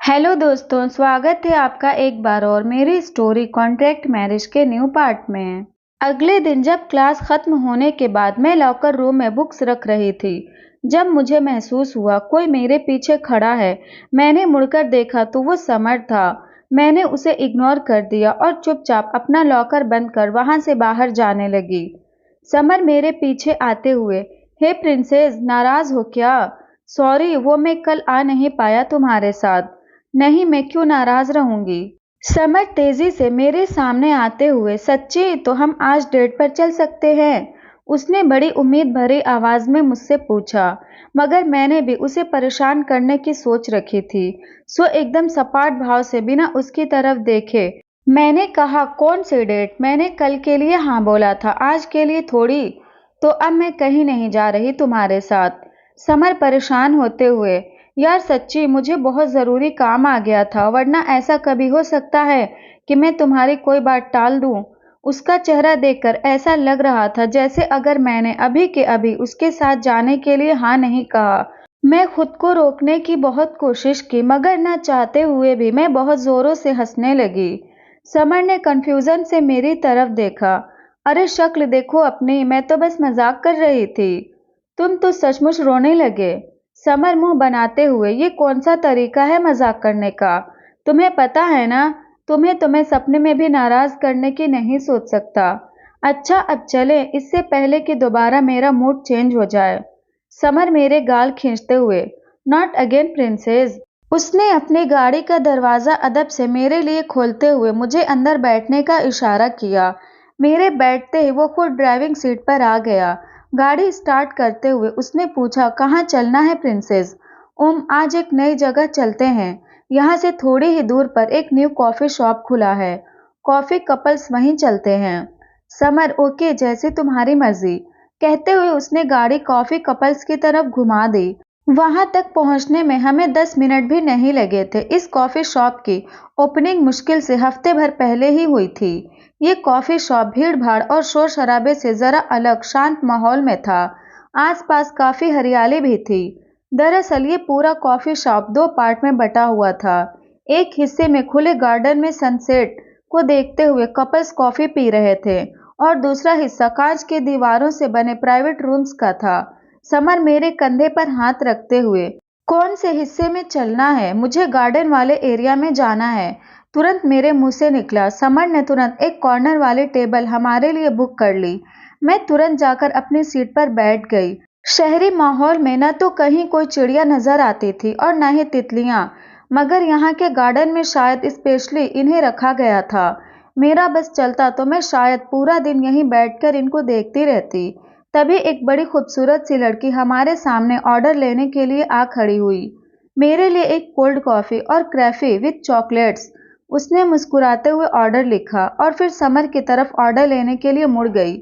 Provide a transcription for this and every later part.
Hello दोस्तों, स्वागत है आपका एक बार और मेरी स्टोरी कॉन्ट्रैक्ट मैरिज के न्यू पार्ट में। अगले दिन जब क्लास खत्म होने के बाद मैं लॉकर रूम में बुक्स रख रही थी, जब मुझे महसूस हुआ कोई मेरे पीछे खड़ा है। मैंने मुड़कर देखा तो वो समर था। मैंने उसे इग्नोर कर दिया और चुपचाप अपना लॉकर बंद कर वहां से बाहर जाने लगी। समर मेरे पीछे आते हुए, हे प्रिंसेस, नाराज हो क्या? सॉरी, वो मैं कल आ नहीं पाया तुम्हारे साथ। नहीं, मैं क्यों नाराज रहूंगी? समर तेजी से मेरे सामने आते हुए, सच्ची तो हम आज डेट पर चल सकते हैं? उसने बड़ी उम्मीद भरी आवाज में मुझसे पूछा, मगर मैंने भी उसे परेशान करने की सोच रखी थी। सो एकदम सपाट भाव से बिना उसकी तरफ देखे मैंने कहा, कौन सी डेट? मैंने कल के लिए हाँ बोला था, आज के लिए थोड़ी। तो अब मैं कहीं नहीं जा रही तुम्हारे साथ। समर परेशान होते हुए, यार सच्ची मुझे बहुत ज़रूरी काम आ गया था, वरना ऐसा कभी हो सकता है कि मैं तुम्हारी कोई बात टाल दूं। उसका चेहरा देखकर ऐसा लग रहा था जैसे अगर मैंने अभी के अभी उसके साथ जाने के लिए हाँ नहीं कहा। मैं खुद को रोकने की बहुत कोशिश की, मगर न चाहते हुए भी मैं बहुत जोरों से हंसने लगी। समर ने कंफ्यूजन से मेरी तरफ देखा। अरे शक्ल देखो अपनी, मैं तो बस मजाक कर रही थी। तुम तो सचमुच रोने लगे। समर मुंह बनाते हुए, ये कौन सा तरीका है मजाक करने का? तुम्हें पता है ना, तुम्हें सपने में भी नाराज करने की नहीं सोच सकता। अच्छा अब चले, इससे पहले कि दोबारा मेरा मूड चेंज हो जाए। समर मेरे गाल खींचते हुए, नॉट अगेन प्रिंसेस। उसने अपनी गाड़ी का दरवाजा अदब से मेरे लिए खोलते हुए मुझे अंदर बैठने का इशारा किया। मेरे बैठते ही वो खुद ड्राइविंग सीट पर आ गया। गाड़ी स्टार्ट करते हुए उसने पूछा, कहाँ चलना है प्रिंसेस? आज एक नई जगह चलते हैं। यहाँ से थोड़ी ही दूर पर एक न्यू कॉफी शॉप खुला है। कॉफी कपल्स वहीं चलते हैं। समर, ओके, जैसे तुम्हारी मर्जी। कहते हुए उसने गाड़ी कॉफी कपल्स की तरफ घुमा दी। वहां तक पहुंचने में हमें 10 मिनट भी नहीं लगे थे। इस कॉफी शॉप की ओपनिंग मुश्किल से हफ्ते भर पहले ही हुई थी। ये कॉफी शॉप भीड़-भाड़ और शोर शराबे से जरा अलग शांत माहौल में था। आसपास काफी हरियाली भी थी। दरअसल ये पूरा कॉफी शॉप दो पार्ट में बटा हुआ था। एक हिस्से में खुले गार्डन में सनसेट को देखते हुए कपल्स कॉफी पी रहे थे और दूसरा हिस्सा कांच की दीवारों से बने प्राइवेट रूम्स का था। समर मेरे कंधे पर हाथ रखते हुए, कौन से हिस्से में चलना है? मुझे गार्डन वाले एरिया में जाना है, तुरंत मेरे मुंह से निकला। समर ने तुरंत एक कॉर्नर वाली टेबल हमारे लिए बुक कर ली। मैं तुरंत जाकर अपनी सीट पर बैठ गई। शहरी माहौल में न तो कहीं कोई चिड़िया नजर आती थी और न ही तितलियां, मगर यहाँ के गार्डन में शायद स्पेशली इन्हें रखा गया था। मेरा बस चलता तो मैं शायद पूरा दिन यहीं बैठकर इनको देखती रहती। तभी एक बड़ी खूबसूरत सी लड़की हमारे सामने ऑर्डर लेने के लिए आ खड़ी हुई। मेरे लिए एक कोल्ड कॉफी और कैफे विद चॉकलेट्स। उसने मुस्कुराते हुए ऑर्डर लिखा और फिर समर की तरफ ऑर्डर लेने के लिए मुड़ गई।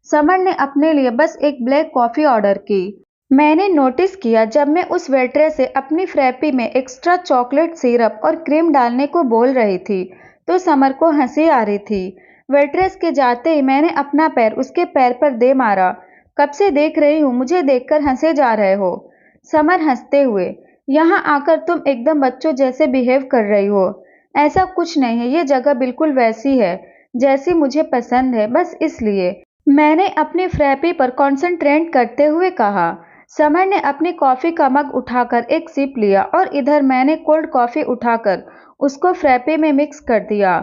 समर ने अपने लिए बस एक ब्लैक कॉफी ऑर्डर की। मैंने नोटिस किया जब मैं उस वेट्रेस से अपनी फ्रैपी में एक्स्ट्रा चॉकलेट सिरप और क्रीम डालने को बोल रही थी, तो समर को हंसी आ रही थी। वेट्रेस के जाते ही मैंने अपना पैर उसके पैर पर दे मारा। कब से देख रही हूँ, मुझे देखकर हंसे जा रहे हो? समर हंसते हुए, यहाँ आकर तुम एकदम बच्चों जैसे बिहेव कर रही हो। ऐसा कुछ नहीं है, ये जगह बिल्कुल वैसी है जैसी मुझे पसंद है, बस इसलिए। मैंने अपनी फ्रैपी पर कंसंट्रेट करते हुए कहा। समर ने अपनी कॉफी का मग उठाकर एक सिप लिया और इधर मैंने कोल्ड कॉफी उठाकर उसको फ्रैपी में मिक्स कर दिया।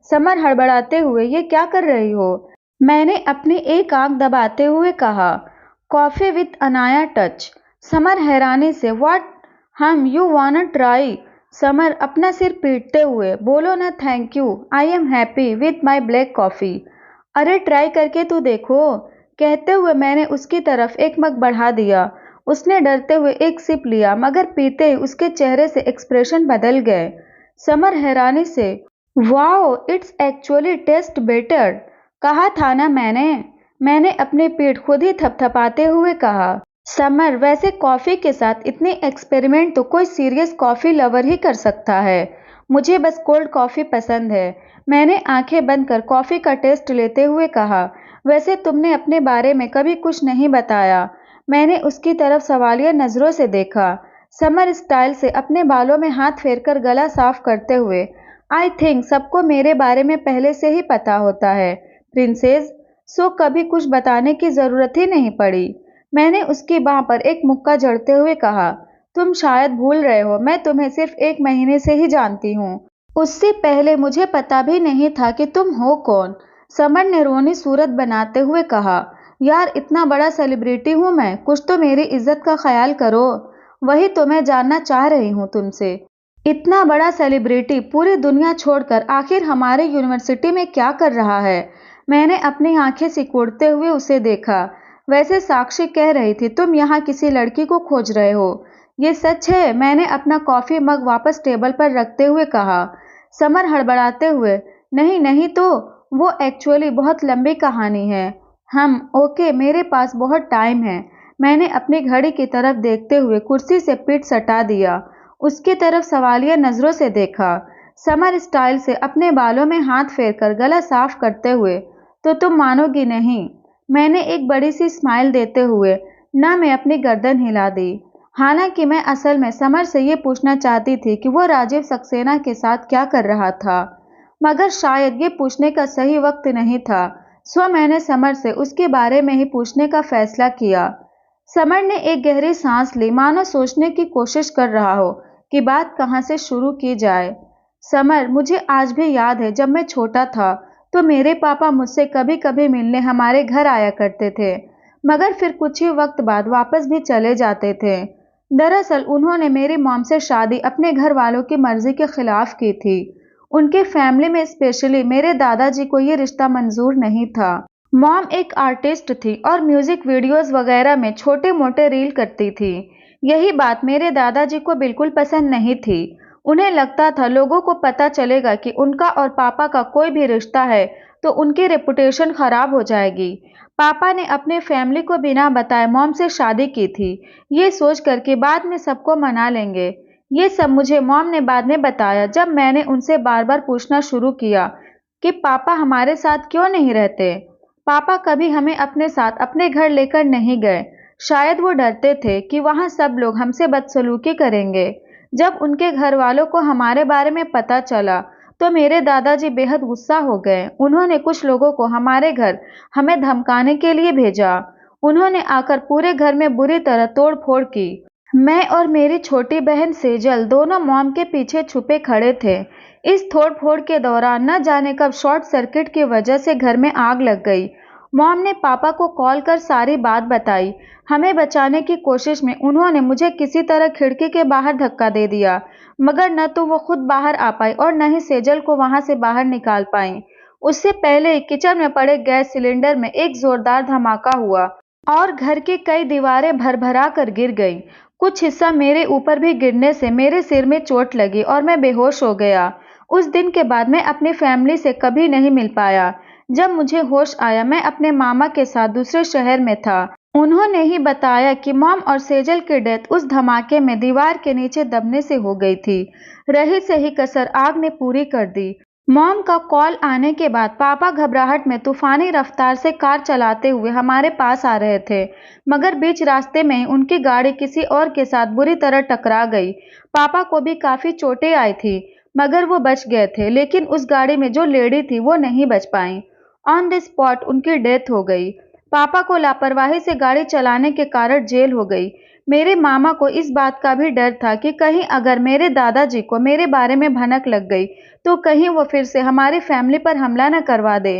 समर हड़बड़ाते हुए, ये क्या कर रही हो? मैंने अपनी एक आंख दबाते हुए कहा, coffee with Anaya touch. Summer हैरानी से, व्हाट, हम यू वांट ट्राई? समर अपना सिर पीटते हुए, बोलो ना thank you, I am happy with my black coffee. अरे ट्राई करके तो देखो। कहते हुए मैंने उसकी तरफ एक मग बढ़ा दिया। उसने डरते हुए एक सिप लिया, मगर पीते ही उसके चेहरे से एक्सप्रेशन बदल गए। समर हैरानी से, wow, it's actually taste better. कहा था ना मैंने अपनी पीठ खुद ही थपथपाते हुए कहा। समर, वैसे कॉफी के साथ इतने एक्सपेरिमेंट तो कोई सीरियस कॉफी लवर ही कर सकता है। मुझे बस कोल्ड कॉफी पसंद है। मैंने आंखें बंद कर कॉफी का टेस्ट लेते हुए कहा। वैसे तुमने अपने बारे में कभी कुछ नहीं बताया। मैंने उसकी तरफ सवालिया नजरों से देखा। समर स्टाइल से अपने बालों में हाथ फेरकर गला साफ करते हुए, आई थिंक सबको मेरे बारे में पहले से ही पता होता है प्रिंसेस, सो कभी कुछ बताने की जरूरत ही नहीं पड़ी। मैंने उसकी बाह पर एक मुक्का जड़ते हुए कहा, तुम शायद भूल रहे हो, मैं तुम्हें सिर्फ 1 महीने से ही जानती हूँ। उससे पहले मुझे पता भी नहीं था कि तुम हो कौन। समर ने रोनी सूरत बनाते हुए कहा, यार इतना बड़ा सेलिब्रिटी हूँ मैं, कुछ तो मेरी इज्जत का ख्याल करो। वही तो मैं जानना चाह रही हूँ तुमसे। इतना बड़ा सेलिब्रिटी पूरी दुनिया छोड़कर आखिर हमारे यूनिवर्सिटी में क्या कर रहा है? मैंने अपनी आंखें सिकुड़ते हुए उसे देखा। वैसे साक्षी कह रही थी तुम यहाँ किसी लड़की को खोज रहे हो। ये सच है? मैंने अपना कॉफी मग वापस टेबल पर रखते हुए कहा। समर हड़बड़ाते हुए, नहीं नहीं तो वो एक्चुअली बहुत लंबी कहानी है। ओके, मेरे पास बहुत टाइम है। मैंने अपनी घड़ी की तरफ देखते हुए कुर्सी से पीठ सटा दिया। उसकी तरफ सवालिया नजरों से देखा। समर स्टाइल से अपने बालों में हाथ फेरकर गला साफ करते हुए, तो तुम मानोगी नहीं। मैंने एक बड़ी सी स्माइल देते हुए ना में अपनी गर्दन हिला दी। हालांकि मैं असल में समर से ये पूछना चाहती थी कि वो राजीव सक्सेना के साथ क्या कर रहा था, मगर शायद ये पूछने का सही वक्त नहीं था, सो मैंने समर से उसके बारे में ही पूछने का फैसला किया। समर ने एक गहरी सांस ली, मानो सोचने की कोशिश कर रहा हो कि बात कहाँ से शुरू की जाए। समर, मुझे आज भी याद है जब मैं छोटा था तो मेरे पापा मुझसे कभी कभी मिलने हमारे घर आया करते थे, मगर फिर कुछ ही वक्त बाद वापस भी चले जाते थे। दरअसल उन्होंने मेरी मॉम से शादी अपने घर वालों की मर्जी के खिलाफ की थी। उनके फैमिली में स्पेशली मेरे दादाजी को ये रिश्ता मंजूर नहीं था। मॉम एक आर्टिस्ट थी और म्यूजिक वीडियोस वगैरह में छोटे मोटे रील करती थी। यही बात मेरे दादाजी को बिल्कुल पसंद नहीं थी। उन्हें लगता था लोगों को पता चलेगा कि उनका और पापा का कोई भी रिश्ता है तो उनकी रेपुटेशन खराब हो जाएगी। पापा ने अपने फैमिली को बिना बताए मॉम से शादी की थी, ये सोच कर कि बाद में सबको मना लेंगे। ये सब मुझे मॉम ने बाद में बताया जब मैंने उनसे बार बार पूछना शुरू किया कि पापा हमारे साथ क्यों नहीं रहते। पापा कभी हमें अपने साथ अपने घर लेकर नहीं गए। शायद वो डरते थे कि वहां सब लोग हमसे बदसलूकी करेंगे। जब उनके घर वालों को हमारे बारे में पता चला तो मेरे दादाजी बेहद गुस्सा हो गए। उन्होंने कुछ लोगों को हमारे घर हमें धमकाने के लिए भेजा। उन्होंने आकर पूरे घर में बुरी तरह तोड़ फोड़ की। मैं और मेरी छोटी बहन सेजल दोनों मॉम के पीछे छुपे खड़े थे। इस तोड़ फोड़ के दौरान न जाने कब शॉर्ट सर्किट की वजह से घर में आग लग गई। मॉम ने पापा को कॉल कर सारी बात बताई। हमें बचाने की कोशिश में उन्होंने मुझे किसी तरह खिड़की के बाहर धक्का दे दिया, मगर न तो वो खुद बाहर आ पाई और न ही सेजल को वहां से बाहर निकाल पाई। उससे पहले ही किचन में पड़े गैस सिलेंडर में एक जोरदार धमाका हुआ और घर की कई दीवारें भरभरा कर गिर गईं। कुछ हिस्सा मेरे ऊपर भी गिरने से मेरे सिर में चोट लगी और मैं बेहोश हो गया। उस दिन के बाद मैं अपनी फैमिली से कभी नहीं मिल पाया। जब मुझे होश आया मैं अपने मामा के साथ दूसरे शहर में था। उन्होंने ही बताया कि मॉम और सेजल की डेथ उस धमाके में दीवार के नीचे दबने से हो गई थी। रही सही कसर आग ने पूरी कर दी। मॉम का कॉल आने के बाद पापा घबराहट में तूफानी रफ्तार से कार चलाते हुए हमारे पास आ रहे थे, मगर बीच रास्ते में ही उनकी गाड़ी किसी और के साथ बुरी तरह टकरा गई। पापा को भी काफी चोटें आई थी, मगर वो बच गए थे, लेकिन उस गाड़ी में जो लेडी थी वो नहीं बच पाई। ऑन द स्पॉट उनकी डेथ हो गई। पापा को लापरवाही से गाड़ी चलाने के कारण जेल हो गई। मेरे मामा को इस बात का भी डर था कि कहीं अगर मेरे दादाजी को मेरे बारे में भनक लग गई तो कहीं वो फिर से हमारी फैमिली पर हमला न करवा दे।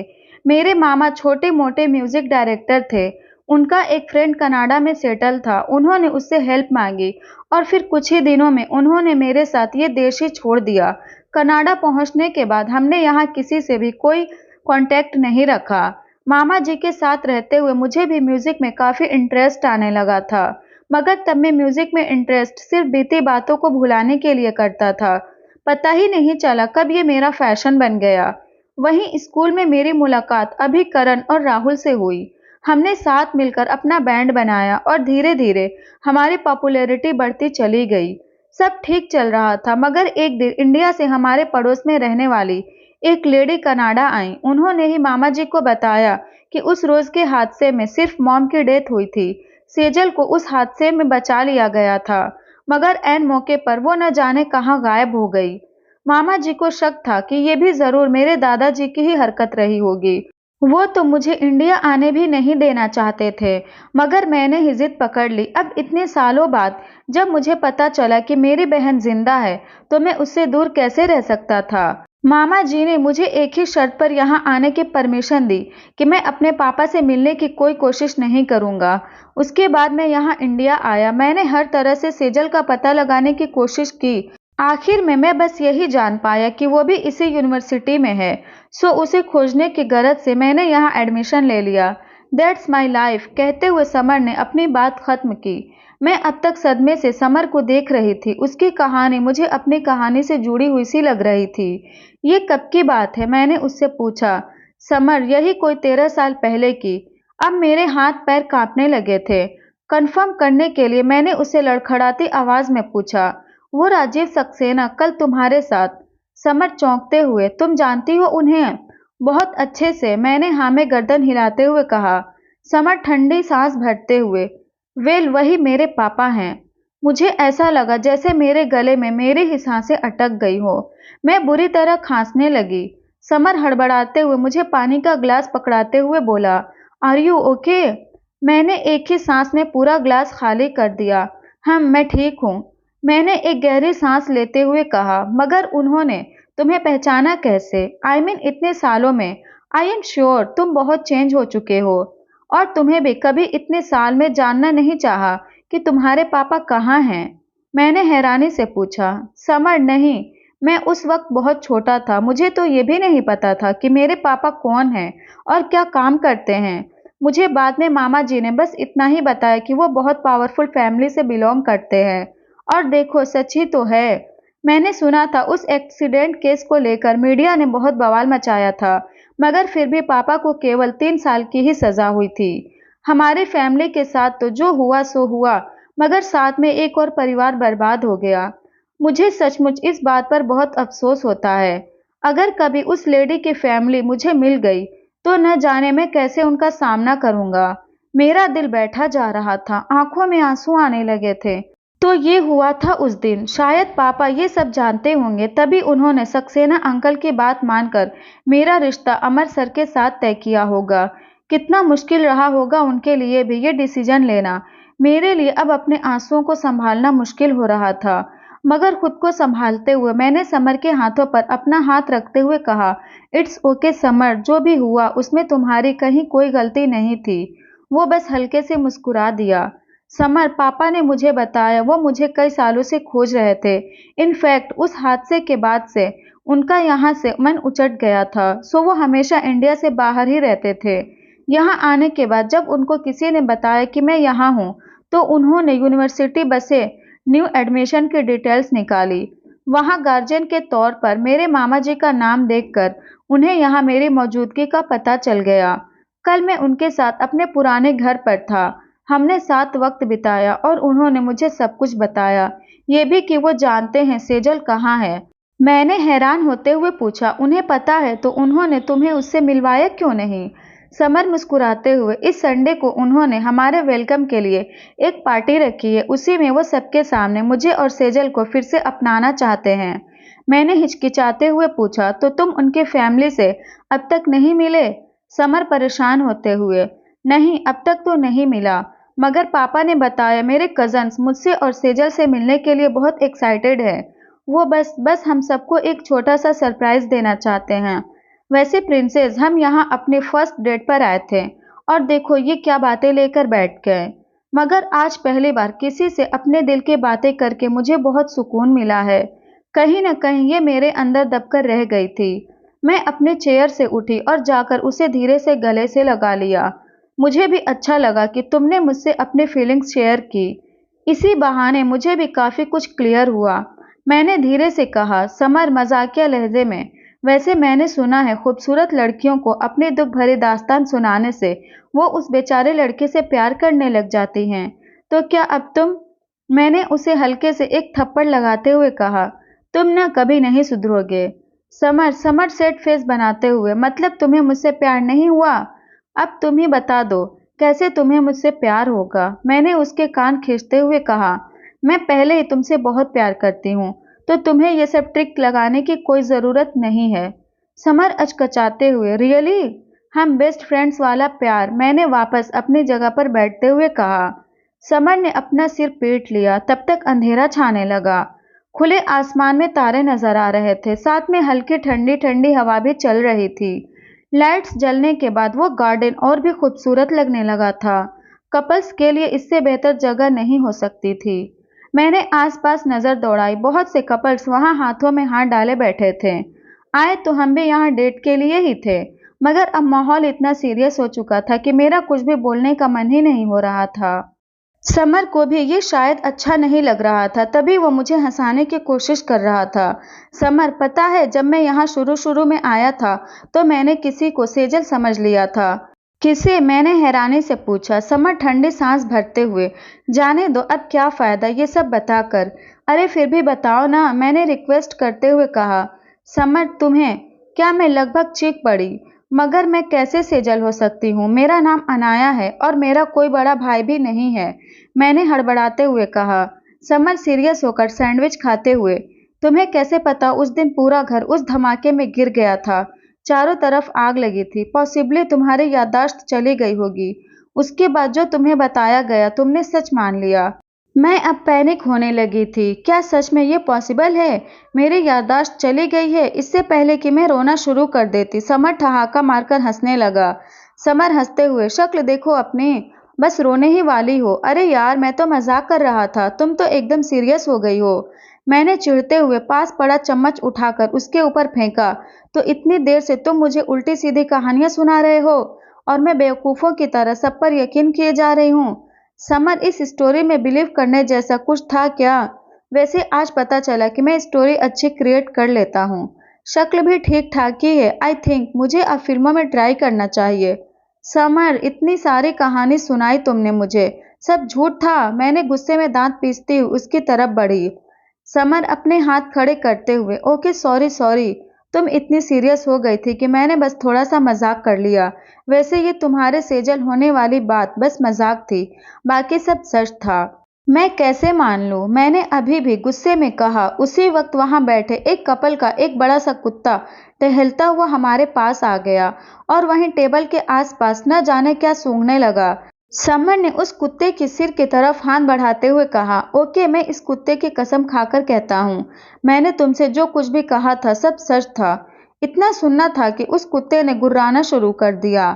मेरे मामा छोटे मोटे म्यूजिक डायरेक्टर थे। उनका एक फ्रेंड कनाडा में सेटल था। उन्होंने उससे हेल्प मांगी और फिर कुछ ही दिनों में उन्होंने मेरे साथ ये देश ही छोड़ दिया। कनाडा पहुंचने के बाद हमने यहाँ किसी से भी कोई कांटेक्ट नहीं रखा। मामा जी के साथ रहते हुए मुझे भी म्यूजिक में काफी इंटरेस्ट आने लगा था, मगर तब मैं म्यूजिक में इंटरेस्ट सिर्फ बीती बातों को भुलाने के लिए करता था। पता ही नहीं चला कब ये मेरा फैशन बन गया। वहीं स्कूल में मेरी मुलाकात अभी करण और राहुल से हुई। हमने साथ मिलकर अपना बैंड बनाया और धीरे धीरे हमारी पॉपुलैरिटी बढ़ती चली गई। सब ठीक चल रहा था, मगर एक दिन इंडिया से हमारे पड़ोस में रहने वाली एक लेडी कनाडा आई। उन्होंने ही मामा जी को बताया कि उस रोज के हादसे में सिर्फ मॉम की डेथ हुई थी। सेजल को उस हादसे में बचा लिया गया था। मगर ऐन मौके पर वो न जाने कहाँ गायब हो गई। मामा जी को शक था कि ये भी जरूर मेरे दादाजी की ही हरकत रही होगी। वो तो मुझे इंडिया आने भी नहीं देना चाहते थे, मगर मैंने ही जिद पकड़ ली। अब इतने सालों बाद जब मुझे पता चला कि मेरी बहन जिंदा है, तो मैं उससे दूर कैसे रह सकता था। मामा जी ने मुझे एक ही शर्त पर यहाँ आने की परमिशन दी कि मैं अपने पापा से मिलने की कोई कोशिश नहीं करूँगा। उसके बाद मैं यहाँ इंडिया आया। मैंने हर तरह से सेजल का पता लगाने की कोशिश की। आखिर में मैं बस यही जान पाया कि वो भी इसी यूनिवर्सिटी में है। सो उसे खोजने की गरज से मैंने यहाँ एडमिशन ले लिया। That's my life. कहते हुए समर ने अपनी बात खत्म की। मैं अब तक सदमे से समर को देख रही थी। उसकी कहानी मुझे अपनी कहानी से जुड़ी हुई सी लग रही थी। ये कब की बात है? मैंने उससे पूछा। समर, यही कोई 13 साल पहले की। अब मेरे हाथ पैर कांपने लगे थे। कंफर्म करने के लिए मैंने उसे लड़खड़ाती आवाज में पूछा, वो राजीव सक्सेना कल तुम्हारे साथ? समर चौंकते हुए, तुम जानती हो उन्हें? बहुत अच्छे से, मैंने हाँ में गर्दन हिलाते हुए कहा। समर ठंडी सांस भरते हुए, वेल वही मेरे पापा हैं। मुझे ऐसा लगा जैसे मेरे गले में मेरी ही सांसें अटक गई हो। मैं बुरी तरह खांसने लगी। समर हड़बड़ाते हुए मुझे पानी का ग्लास पकड़ाते हुए बोला, आर यू ओके? मैंने एक ही सांस में पूरा ग्लास खाली कर दिया। मैं ठीक हूँ, मैंने एक गहरी सांस लेते हुए कहा। मगर उन्होंने तुम्हें पहचाना कैसे? आई मीन इतने सालों में। आई एम श्योर तुम बहुत चेंज हो चुके हो। और तुम्हें भी कभी इतने साल में जानना नहीं चाहा कि तुम्हारे पापा कहाँ हैं? मैंने हैरानी से पूछा। समर, नहीं, मैं उस वक्त बहुत छोटा था। मुझे तो ये भी नहीं पता था कि मेरे पापा कौन हैं और क्या काम करते हैं। मुझे बाद में मामा जी ने बस इतना ही बताया कि वो बहुत पावरफुल फैमिली से बिलोंग करते हैं। और देखो, सच ही तो है। मैंने सुना था उस एक्सीडेंट केस को लेकर मीडिया ने बहुत बवाल मचाया था, मगर फिर भी पापा को केवल 3 साल की ही सजा हुई थी। हमारी फैमिली के साथ तो जो हुआ सो हुआ, मगर साथ में एक और परिवार बर्बाद हो गया। मुझे सचमुच इस बात पर बहुत अफसोस होता है। अगर कभी उस लेडी की फैमिली मुझे मिल गई, तो न जाने मैं कैसे उनका सामना करूंगा। मेरा दिल बैठा जा रहा था, आंखों में आंसू आने लगे थे। तो ये हुआ था उस दिन। शायद पापा ये सब जानते होंगे, तभी उन्होंने सक्सेना अंकल की बात मानकर मेरा रिश्ता अमर सर के साथ तय किया होगा। कितना मुश्किल रहा होगा उनके लिए भी ये डिसीजन लेना। मेरे लिए अब अपने आंसुओं को संभालना मुश्किल हो रहा था। मगर खुद को संभालते हुए मैंने समर के हाथों पर अपना हाथ रखते हुए कहा, इट्स ओके समर, जो भी हुआ उसमें तुम्हारी कहीं कोई गलती नहीं थी। वो बस हल्के से मुस्कुरा दिया। समर, पापा ने मुझे बताया वो मुझे कई सालों से खोज रहे थे। इनफैक्ट उस हादसे के बाद से उनका यहाँ से मन उचट गया था, सो वो हमेशा इंडिया से बाहर ही रहते थे। यहाँ आने के बाद जब उनको किसी ने बताया कि मैं यहाँ हूँ, तो उन्होंने यूनिवर्सिटी बसे न्यू एडमिशन की डिटेल्स निकाली। वहाँ गार्जियन के तौर पर मेरे मामा जी का नाम देखकर उन्हें यहाँ मेरी मौजूदगी का पता चल गया। कल मैं उनके साथ अपने पुराने घर पर था। हमने साथ वक्त बिताया और उन्होंने मुझे सब कुछ बताया, ये भी कि वो जानते हैं सेजल कहाँ है। मैंने हैरान होते हुए पूछा, उन्हें पता है तो उन्होंने तुम्हें उससे मिलवाया क्यों नहीं? समर मुस्कुराते हुए, इस संडे को उन्होंने हमारे वेलकम के लिए एक पार्टी रखी है, उसी में वो सबके सामने मुझे और सेजल को फिर से अपनाना चाहते हैं। मैंने हिचकिचाते हुए पूछा, तो तुम उनके फैमिली से अब तक नहीं मिले? समर परेशान होते हुए, नहीं, अब तक तो नहीं मिला, मगर पापा ने बताया मेरे कजन्स मुझसे और सेजल से मिलने के लिए बहुत एक्साइटेड है। वो बस हम सबको एक छोटा सा सरप्राइज देना चाहते हैं। वैसे प्रिंसेस, हम यहाँ अपने फर्स्ट डेट पर आए थे और देखो ये क्या बातें लेकर बैठ गए। मगर आज पहली बार किसी से अपने दिल की बातें करके मुझे बहुत सुकून मिला है। कहीं न कहीं ये मेरे अंदर दबकर रह गई थी। मैं अपने चेयर से उठी और जाकर उसे धीरे से गले से लगा लिया। मुझे भी अच्छा लगा कि तुमने मुझसे अपने फीलिंग्स शेयर की। इसी बहाने मुझे भी काफी कुछ क्लियर हुआ। मैंने धीरे से कहा, समर, मजाकिया लहजे में, वैसे मैंने सुना है खूबसूरत लड़कियों को अपने दुख भरी दास्तान सुनाने से वो उस बेचारे लड़के से प्यार करने लग जाती हैं। तो क्या अब तुम? मैंने उसे हल्के से एक थप्पड़ लगाते हुए कहा, तुम ना कभी नहीं सुधरोगे। समर सेट फेस बनाते हुए, मतलब तुम्हें मुझसे प्यार नहीं हुआ? अब तुम ही बता दो कैसे तुम्हें मुझसे प्यार होगा। मैंने उसके कान खींचते हुए कहा, मैं पहले ही तुमसे बहुत प्यार करती हूँ, तो तुम्हें ये सब ट्रिक लगाने की कोई ज़रूरत नहीं है। समर अचकचाते हुए, रियली? हम बेस्ट फ्रेंड्स वाला प्यार, मैंने वापस अपनी जगह पर बैठते हुए कहा। समर ने अपना सिर पीट लिया। तब तक अंधेरा छाने लगा। खुले आसमान में तारे नजर आ रहे थे, साथ में हल्की ठंडी ठंडी हवा भी चल रही थी। लाइट्स जलने के बाद वो गार्डन और भी खूबसूरत लगने लगा था। कपल्स के लिए इससे बेहतर जगह नहीं हो सकती थी। मैंने आसपास नजर दौड़ाई। बहुत से कपल्स वहां हाथों में हाथ डाले बैठे थे। आए तो हम भी यहाँ डेट के लिए ही थे, मगर अब माहौल इतना सीरियस हो चुका था कि मेरा कुछ भी बोलने का मन ही नहीं हो रहा था। समर को भी ये शायद अच्छा नहीं लग रहा था, तभी वो मुझे हंसाने की कोशिश कर रहा था। समर, पता है जब मैं यहाँ शुरू शुरू में आया था तो मैंने किसी को सेजल समझ लिया था। किसे? मैंने हैरानी से पूछा। समर ठंडी सांस भरते हुए, जाने दो, अब क्या फायदा ये सब बताकर। अरे फिर भी बताओ ना, मैंने रिक्वेस्ट करते हुए कहा। समर, तुम्हें क्या? मैं लगभग चीख पड़ी। मगर मैं कैसे सेजल हो सकती हूँ? मेरा नाम अनाया है और मेरा कोई बड़ा भाई भी नहीं है, मैंने हड़बड़ाते हुए कहा। समर सीरियस होकर सैंडविच खाते हुए, तुम्हें कैसे पता? उस दिन पूरा घर उस धमाके में गिर गया था। चारों तरफ आग लगी थी। पॉसिबली तुम्हारी याददाश्त चली गई होगी। उसके बाद जो तुम्हें बताया गया तुमने सच मान लिया। मैं अब पैनिक होने लगी थी। क्या सच में ये पॉसिबल है? मेरी याददाश्त चली गई है? इससे पहले कि मैं रोना शुरू कर देती, समर ठहाका मारकर हंसने लगा। समर हंसते हुए, शक्ल देखो अपनी, बस रोने ही वाली हो। अरे यार, मैं तो मजाक कर रहा था, तुम तो एकदम सीरियस हो गई हो। मैंने चिढ़ते हुए पास पड़ा चम्मच उठाकर उसके ऊपर फेंका। तो इतनी देर से तुम मुझे उल्टी सीधी कहानियां सुना रहे हो और मैं बेवकूफों की तरह सब पर यकीन किए जा रही हूँ। समर, इस स्टोरी में बिलीव करने जैसा कुछ था क्या? वैसे आज पता चला कि मैं स्टोरी अच्छी क्रिएट कर लेता हूँ। शक्ल भी ठीक ठाक ही है। आई थिंक मुझे अब फिल्मों में ट्राई करना चाहिए। समर, इतनी सारी कहानी सुनाई तुमने मुझे, सब झूठ था? मैंने गुस्से में दांत पीसती हुई उसकी तरफ बढ़ी। समर अपने हाथ खड़े करते हुए, ओके सॉरी सॉरी, तुम इतनी सीरियस हो गई थी कि मैंने बस थोड़ा सा मजाक कर लिया। वैसे ये तुम्हारे सेजल होने वाली बात बस मजाक थी, बाकी सब सच था। मैं कैसे मान लूं? मैंने अभी भी गुस्से में कहा। उसी वक्त वहां बैठे एक कपल का एक बड़ा सा कुत्ता टहलता हुआ हमारे पास आ गया और वहीं टेबल के आसपास न जाने क्या सूंघने लगा। समर ने उस कुत्ते की सिर की तरफ हाथ बढ़ाते हुए कहा, ओके, मैं इस कुत्ते की कसम खाकर कहता हूँ, मैंने तुमसे जो कुछ भी कहा था सब सच था। इतना सुनना था कि उस कुत्ते ने गुर्राना शुरू कर दिया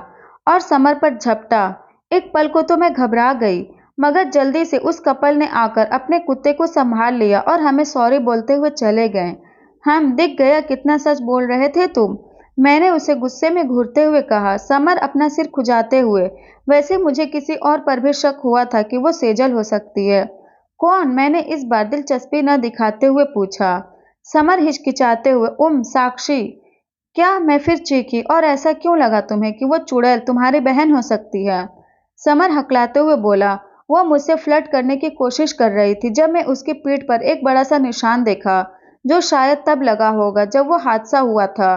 और समर पर झपटा। एक पल को तो मैं घबरा गई, मगर जल्दी से उस कपल ने आकर अपने कुत्ते को संभाल लिया और हमें सॉरी बोलते हुए चले गए। हम दिख गया कितना सच बोल रहे थे तुम, मैंने उसे गुस्से में घूरते हुए कहा। समर अपना सिर खुजाते हुए, वैसे मुझे किसी और पर भी शक हुआ था कि वो सेजल हो सकती है। कौन? मैंने इस बार दिलचस्पी न दिखाते हुए पूछा। समर हिचकिचाते हुए, साक्षी। क्या? मैं फिर चीखी। और ऐसा क्यों लगा तुम्हें कि वो चुड़ैल तुम्हारी बहन हो सकती है? समर हकलाते हुए बोला, वो मुझसे फ्लर्ट करने की कोशिश कर रही थी जब मैं उसकी पीठ पर एक बड़ा सा निशान देखा, जो शायद तब लगा होगा जब वो हादसा हुआ था।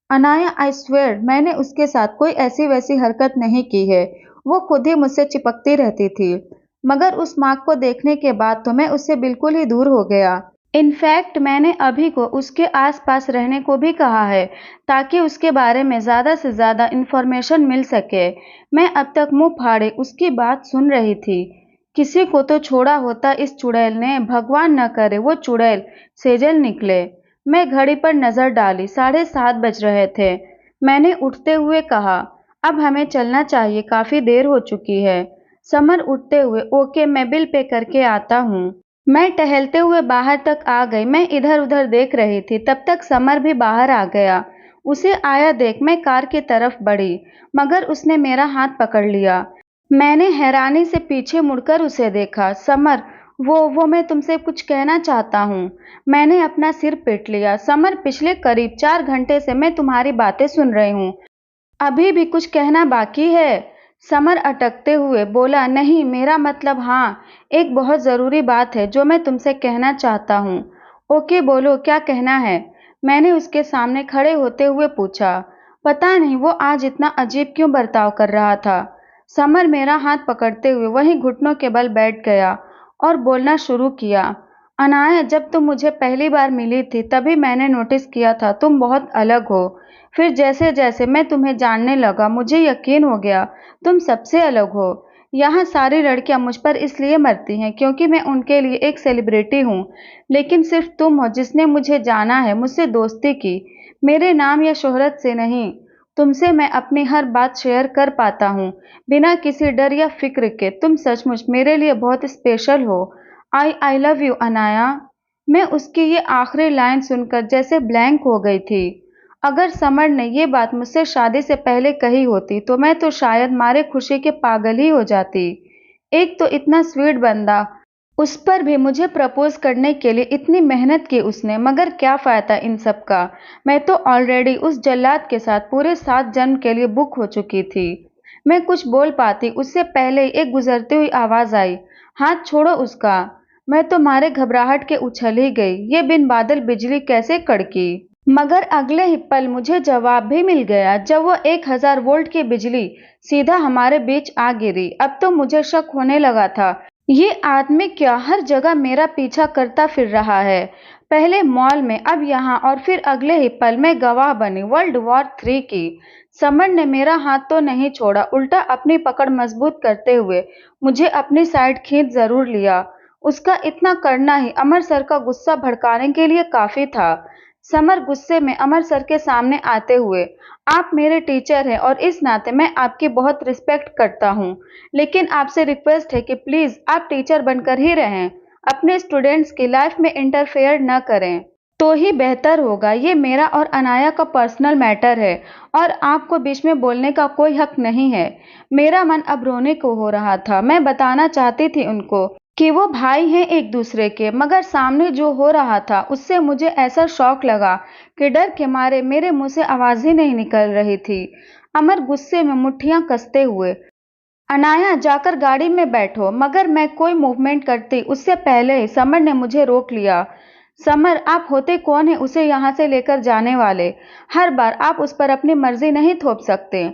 अनाया, आई स्वेयर मैंने उसके साथ कोई ऐसी वैसी हरकत नहीं की है। वो खुद ही मुझसे चिपकती रहती थी, मगर उस मार्क को देखने के बाद तो मैं उससे बिल्कुल ही दूर हो गया। इनफैक्ट मैंने अभी को उसके आसपास रहने को भी कहा है, ताकि उसके बारे में ज़्यादा से ज़्यादा इन्फॉर्मेशन मिल सके। मैं अब तक मुंह फाड़े उसकी बात सुन रही थी। किसी को तो छोड़ा होता इस चुड़ैल ने, भगवान न करे वो चुड़ैल सेजल निकले। मैं घड़ी पर नजर डाली, 7:30 बज रहे थे। मैंने उठते हुए कहा, अब हमें चलना चाहिए, काफी देर हो चुकी है। समर उठते हुए, ओके, मैं बिल पे करके आता हूँ। मैं टहलते हुए बाहर तक आ गई। मैं इधर उधर देख रही थी, तब तक समर भी बाहर आ गया। उसे आया देख मैं कार की तरफ बढ़ी, मगर उसने मेरा हाथ पकड़ लिया। मैंने हैरानी से पीछे मुड़कर उसे देखा। समर, वो मैं तुमसे कुछ कहना चाहता हूँ। मैंने अपना सिर पीट लिया। समर, पिछले करीब 4 घंटे से मैं तुम्हारी बातें सुन रही हूँ, अभी भी कुछ कहना बाकी है? समर अटकते हुए बोला, नहीं, मेरा मतलब हाँ, एक बहुत ज़रूरी बात है जो मैं तुमसे कहना चाहता हूँ। ओके, बोलो, क्या कहना है? मैंने उसके सामने खड़े होते हुए पूछा। पता नहीं वो आज इतना अजीब क्यों बर्ताव कर रहा था। समर मेरा हाथ पकड़ते हुए वहीं घुटनों के बल बैठ गया और बोलना शुरू किया। अनाया, जब तुम मुझे पहली बार मिली थी तभी मैंने नोटिस किया था तुम बहुत अलग हो। फिर जैसे जैसे मैं तुम्हें जानने लगा मुझे यकीन हो गया तुम सबसे अलग हो। यहाँ सारी लड़कियां मुझ पर इसलिए मरती हैं क्योंकि मैं उनके लिए एक सेलिब्रिटी हूँ, लेकिन सिर्फ तुम हो जिसने मुझे जाना है, मुझसे दोस्ती की, मेरे नाम या शोहरत से नहीं। तुमसे मैं अपनी हर बात शेयर कर पाता हूँ बिना किसी डर या फिक्र के। तुम सचमुच मेरे लिए बहुत स्पेशल हो। I love you Anaya. मैं उसकी ये आखिरी लाइन सुनकर जैसे ब्लैंक हो गई थी। अगर समर ने ये बात मुझसे शादी से पहले कही होती तो मैं तो शायद मारे खुशी के पागल ही हो जाती। एक तो इतना स्वीट बंदा, उस पर भी मुझे प्रपोज करने के लिए इतनी मेहनत की उसने, मगर क्या फायदा इन सब का। मैं तो ऑलरेडी उस जल्लाद के साथ पूरे 7 जन्म के लिए बुक हो चुकी थी। मैं कुछ बोल पाती उससे पहले एक गुजरती हुई आवाज आई, हाथ छोड़ो उसका। मैं तो मारे घबराहट के उछल ही गई। ये बिन बादल बिजली कैसे कड़की। मगर अगले ही पल मुझे जवाब भी मिल गया जब वो 1000 वोल्ट की बिजली सीधा हमारे बीच आ गिरी। अब तो मुझे शक होने लगा था, ये आदमी क्या हर जगह मेरा पीछा करता फिर रहा है। पहले मॉल में, अब यहाँ, और फिर अगले ही पल मैं गवाह बनी वर्ल्ड वॉर 3 की। समर ने मेरा हाथ तो नहीं छोड़ा, उल्टा अपनी पकड़ मजबूत करते हुए मुझे अपनी साइड खींच जरूर लिया। उसका इतना करना ही अमर सर का गुस्सा भड़काने के लिए काफी था। समर गुस्से में अमर सर के सामने आते हुए, आप मेरे टीचर हैं और इस नाते मैं आपकी बहुत रिस्पेक्ट करता हूँ, लेकिन आपसे रिक्वेस्ट है कि प्लीज आप टीचर बनकर ही रहें, अपने स्टूडेंट्स की लाइफ में इंटरफेयर न करें तो ही बेहतर होगा। ये मेरा और अनाया का पर्सनल मैटर है और आपको बीच में बोलने का कोई हक नहीं है। मेरा मन अब रोने को हो रहा था। मैं बताना चाहती थी उनको कि वो भाई हैं एक दूसरे के, मगर सामने जो हो रहा था उससे मुझे ऐसा शौक लगा कि डर के मारे मेरे मुंह से आवाज ही नहीं निकल रही थी। अमर गुस्से में मुट्ठियां कसते हुए, अनाया जाकर गाड़ी में बैठो, मगर मैं कोई मूवमेंट करती उससे पहले ही समर ने मुझे रोक लिया। समर, आप होते कौन है उसे यहाँ से लेकर जाने वाले? हर बार आप उस पर अपनी मर्जी नहीं थोप सकते।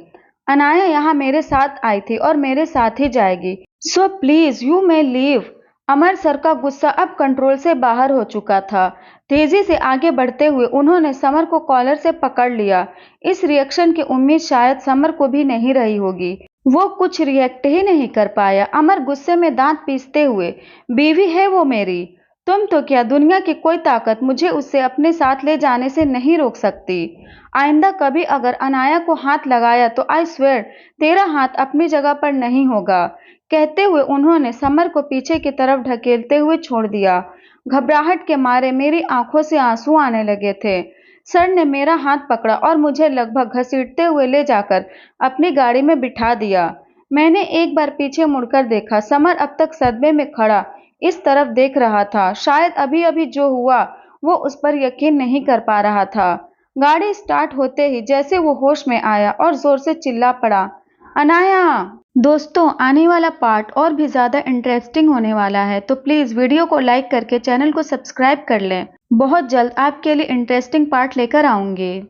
अनाया यहाँ मेरे साथ आई थी और मेरे साथ ही जाएगी, so please you may leave. Amar sir का गुस्सा अब कंट्रोल से बाहर हो चुका था। तेजी से आगे बढ़ते हुए उन्होंने समर को कॉलर से पकड़ लिया। इस रिएक्शन की उम्मीद शायद समर को भी नहीं रही होगी। वो कुछ रिएक्ट ही नहीं कर पाया। अमर गुस्से में दांत पीसते हुए, बीवी है वो मेरी, तुम तो क्या दुनिया की कोई ताकत मुझे उससे अपने साथ ले जाने से नहीं रोक सकती। आइंदा कभी अगर अनाया को हाथ लगाया तो आई स्वेयर तेरा हाथ अपनी जगह पर नहीं होगा। कहते हुए उन्होंने समर को पीछे की तरफ ढकेलते हुए छोड़ दिया। घबराहट के मारे मेरी आंखों से आंसू आने लगे थे। सर ने मेरा हाथ पकड़ा और मुझे लगभग घसीटते हुए ले जाकर अपनी गाड़ी में बिठा दिया। मैंने एक बार पीछे मुड़कर देखा। समर अब तक सदमे में खड़ा इस तरफ देख रहा था। शायद अभी अभी जो हुआ वो उस पर यकीन नहीं कर पा रहा था। गाड़ी स्टार्ट होते ही जैसे वो होश में आया और जोर से चिल्ला पड़ा, अनाया। दोस्तों, आने वाला पार्ट और भी ज़्यादा इंटरेस्टिंग होने वाला है, तो प्लीज़ वीडियो को लाइक करके चैनल को सब्सक्राइब कर लें। बहुत जल्द आपके लिए इंटरेस्टिंग पार्ट लेकर आऊँगी।